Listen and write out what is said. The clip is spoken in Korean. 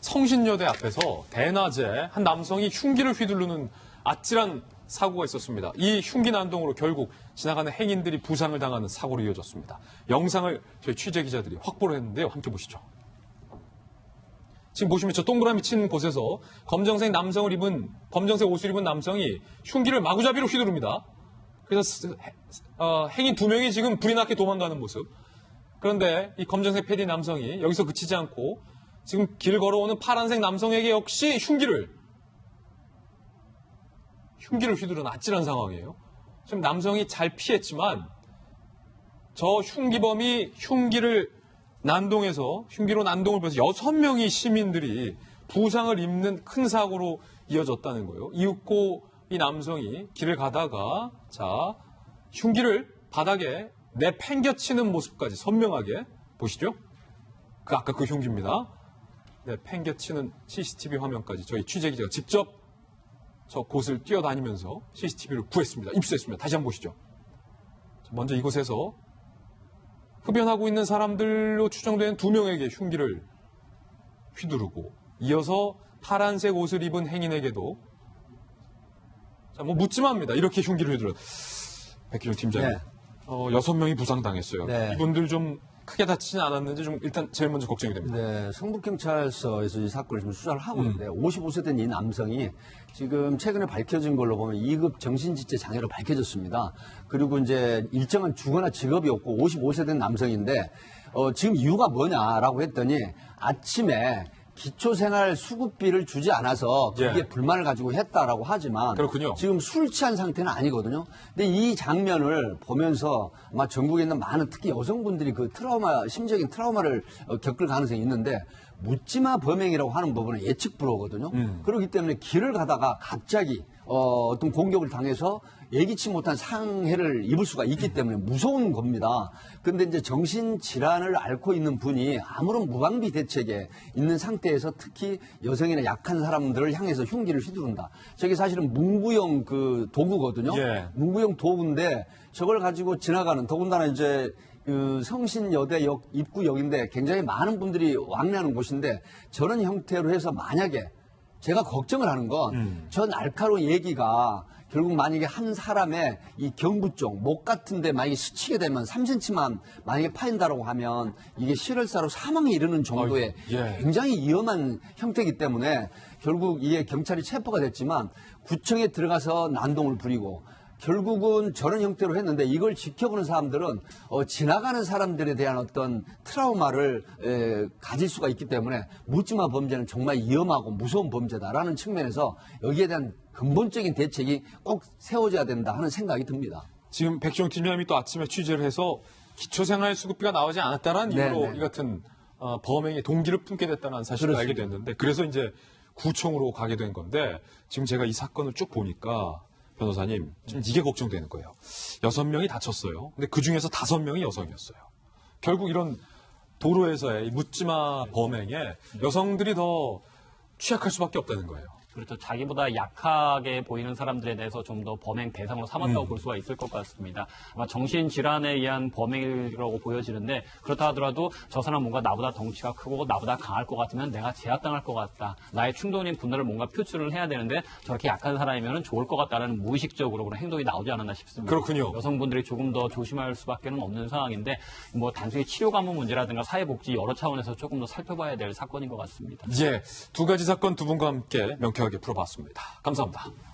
성신여대 앞에서 대낮에 한 남성이 흉기를 휘두르는 아찔한 사고가 있었습니다. 이 흉기 난동으로 결국 지나가는 행인들이 부상을 당하는 사고로 이어졌습니다. 영상을 저희 취재기자들이 확보를 했는데요. 함께 보시죠. 지금 보시면 저 동그라미 친 곳에서 검정색 옷을 입은 남성이 흉기를 마구잡이로 휘두릅니다. 그래서 행인 2명이 지금 불이 나게 도망가는 모습. 그런데 이 검정색 패디 남성이 여기서 그치지 않고 지금 길 걸어오는 파란색 남성에게 역시 흉기를 휘두르는 아찔한 상황이에요. 지금 남성이 잘 피했지만 저 흉기범이 흉기로 난동을 벌여서 6명의 시민들이 부상을 입는 큰 사고로 이어졌다는 거예요. 이윽고 이 남성이 길을 가다가 흉기를 바닥에 내팽겨치는 모습까지 선명하게 보시죠. 아까 그 흉기입니다. 내팽겨치는 CCTV 화면까지 저희 취재기자가 직접 저 곳을 뛰어다니면서 CCTV를 입수했습니다. 다시 한번 보시죠. 먼저 이곳에서 흡연하고 있는 사람들로 추정되는 2명에게 흉기를 휘두르고 이어서 파란색 옷을 입은 행인에게도 묻지마 합니다. 이렇게 흉기를 휘두르. 백기종 팀장님, 네. 6명이 부상당했어요. 네. 이분들 좀 크게 다치지는 않았는지 좀 일단 제일 먼저 걱정이 됩니다. 네, 성북경찰서에서 이 사건을 지금 수사를 하고 있는데 55세 된 이 남성이 지금 최근에 밝혀진 걸로 보면 2급 정신지체 장애로 밝혀졌습니다. 그리고 이제 일정한 주거나 직업이 없고 55세 된 남성인데 지금 이유가 뭐냐라고 했더니 아침에 기초생활 수급비를 주지 않아서 그게 불만을 가지고 했다라고 하지만 그렇군요. 지금 술 취한 상태는 아니거든요. 근데 이 장면을 보면서 아마 전국에 있는 많은 특히 여성분들이 그 심적인 트라우마를 겪을 가능성이 있는데 묻지마 범행이라고 하는 부분은 예측 불허거든요. 그렇기 때문에 길을 가다가 갑자기 어떤 공격을 당해서 예기치 못한 상해를 입을 수가 있기 때문에 무서운 겁니다. 근데 이제 정신질환을 앓고 있는 분이 아무런 무방비 대책에 있는 상태에서 특히 여성이나 약한 사람들을 향해서 흉기를 휘두른다. 저게 사실은 문구용 그 도구거든요. 문구용 도구인데 저걸 가지고 지나가는 더군다나 이제 그 성신여대역 입구역인데 굉장히 많은 분들이 왕래하는 곳인데 저런 형태로 해서 만약에 제가 걱정을 하는 건 저 날카로운 얘기가 결국 만약에 한 사람의 이 경부 쪽, 목 같은 데 만약에 스치게 되면 3cm만 만약에 파인다라고 하면 이게 실혈사로 사망에 이르는 정도의 굉장히 위험한 형태이기 때문에 결국 이게 경찰이 체포가 됐지만 구청에 들어가서 난동을 부리고 결국은 저런 형태로 했는데 이걸 지켜보는 사람들은 지나가는 사람들에 대한 어떤 트라우마를 가질 수가 있기 때문에 묻지마 범죄는 정말 위험하고 무서운 범죄다라는 측면에서 여기에 대한 근본적인 대책이 꼭 세워져야 된다 하는 생각이 듭니다. 지금 백종 팀장님이 또 아침에 취재를 해서 기초생활수급비가 나오지 않았다는 이유로 이 같은 범행의 동기를 품게 됐다는 사실을 알게 됐는데 그래서 이제 구청으로 가게 된 건데 지금 제가 이 사건을 쭉 보니까 변호사님, 지금 이게 걱정되는 거예요. 6명이 다쳤어요. 근데 그 중에서 5명이 여성이었어요. 결국 이런 도로에서의 묻지마 범행에 여성들이 더 취약할 수밖에 없다는 거예요. 그렇죠. 자기보다 약하게 보이는 사람들에 대해서 좀 더 범행 대상으로 삼았다고 볼 수가 있을 것 같습니다. 아마 정신질환에 의한 범행이라고 보여지는데 그렇다 하더라도 저 사람 뭔가 나보다 덩치가 크고 나보다 강할 것 같으면 내가 제압당할 것 같다. 나의 충동인 분노를 뭔가 표출을 해야 되는데 저렇게 약한 사람이면 좋을 것 같다는 무의식적으로 그런 행동이 나오지 않았나 싶습니다. 그렇군요. 여성분들이 조금 더 조심할 수밖에 없는 상황인데 뭐 단순히 치료 감호 문제라든가 사회복지 여러 차원에서 조금 더 살펴봐야 될 사건인 것 같습니다. 두 가지 사건 두 분과 함께 명쾌하게 풀어봤습니다. 감사합니다.